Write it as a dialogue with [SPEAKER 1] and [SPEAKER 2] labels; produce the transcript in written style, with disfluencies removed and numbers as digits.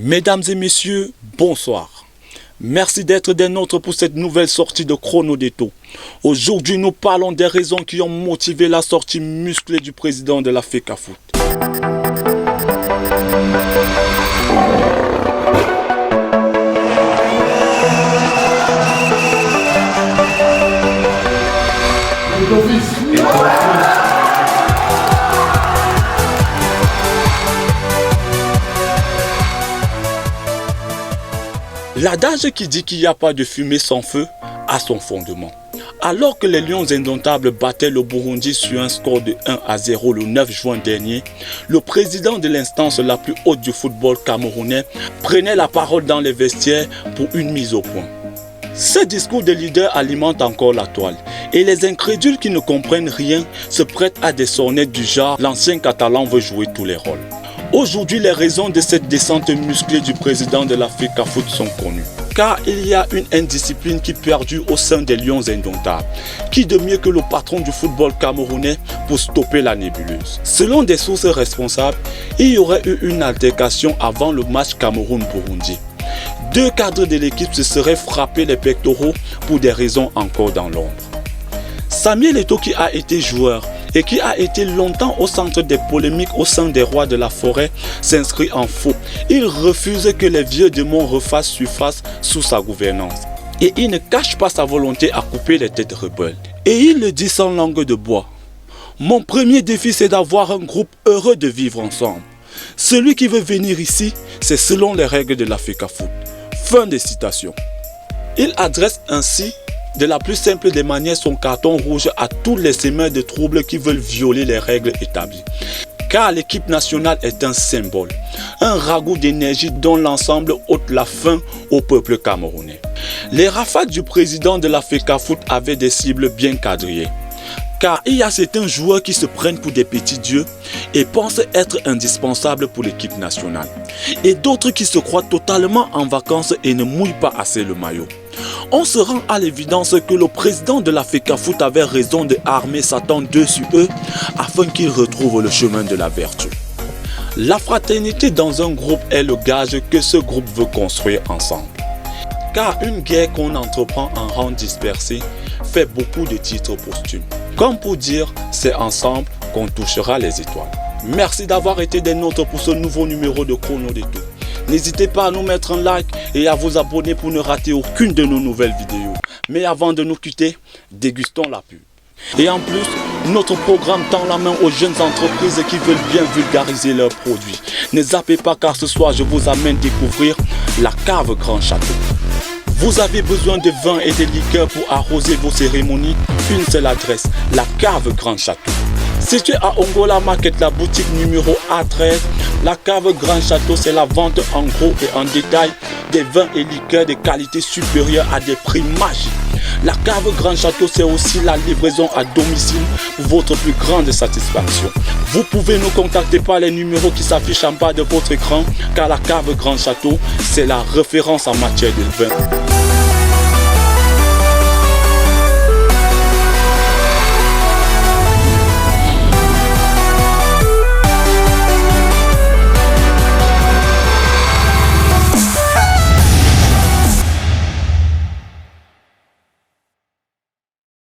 [SPEAKER 1] Mesdames et messieurs, bonsoir. Merci d'être des nôtres pour cette nouvelle sortie de Chrono Déto. Aujourd'hui, nous parlons des raisons qui ont motivé la sortie musclée du président de la FECAFOOT. L'adage qui dit qu'il n'y a pas de fumée sans feu a son fondement. Alors que les Lions indomptables battaient le Burundi sur un score de 1-0 le 9 juin dernier, le président de l'instance la plus haute du football camerounais prenait la parole dans les vestiaires pour une mise au point. Ce discours de leader alimente encore la toile et les incrédules qui ne comprennent rien se prêtent à des sornettes du genre « l'ancien catalan veut jouer tous les rôles ». Aujourd'hui, les raisons de cette descente musclée du président de la FECAFOOT sont connues. Car il y a une indiscipline qui perdure au sein des Lions indomptables. Qui de mieux que le patron du football camerounais pour stopper la nébuleuse? Selon des sources responsables, il y aurait eu une altercation avant le match Cameroun-Burundi. Deux cadres de l'équipe se seraient frappés les pectoraux pour des raisons encore dans l'ombre. Samuel Eto'o, qui a été joueur et qui a été longtemps au centre des polémiques au sein des rois de la forêt, s'inscrit en faux. Il refuse que les vieux démons refassent surface sous sa gouvernance. Et il ne cache pas sa volonté à couper les têtes rebelles. Et il le dit sans langue de bois. Mon premier défi, c'est d'avoir un groupe heureux de vivre ensemble. Celui qui veut venir ici, c'est selon les règles de la FECAFOOT. Fin de citation. Il adresse ainsi de la plus simple des manières son carton rouge à tous les semeurs de troubles qui veulent violer les règles établies. Car l'équipe nationale est un symbole, un ragoût d'énergie dont l'ensemble ôte la faim au peuple camerounais. Les rafales du président de la FECAFOOT avaient des cibles bien quadrillées. Car il y a certains joueurs qui se prennent pour des petits dieux et pensent être indispensables pour l'équipe nationale. Et d'autres qui se croient totalement en vacances et ne mouillent pas assez le maillot. On se rend à l'évidence que le président de la FECAFOOT avait raison de armer Satan dessus eux afin qu'ils retrouvent le chemin de la vertu. La fraternité dans un groupe est le gage que ce groupe veut construire ensemble. Car une guerre qu'on entreprend en rang dispersé fait beaucoup de titres posthumes. Comme pour dire, c'est ensemble qu'on touchera les étoiles. Merci d'avoir été des nôtres pour ce nouveau numéro de Chrono Déto. N'hésitez pas à nous mettre un like et à vous abonner pour ne rater aucune de nos nouvelles vidéos. Mais avant de nous quitter, dégustons la pub. Et en plus, notre programme tend la main aux jeunes entreprises qui veulent bien vulgariser leurs produits. Ne zappez pas car ce soir je vous amène découvrir la cave Grand Château. Vous avez besoin de vin et de liqueurs pour arroser vos cérémonies? Une seule adresse, la cave Grand Château. Située à Ongola Market, la boutique numéro A13, la cave Grand Château, c'est la vente en gros et en détail des vins et liqueurs de qualité supérieure à des prix magiques. La cave Grand Château, c'est aussi la livraison à domicile pour votre plus grande satisfaction. Vous pouvez nous contacter par les numéros qui s'affichent en bas de votre écran, car la cave Grand Château, c'est la référence en matière de vin.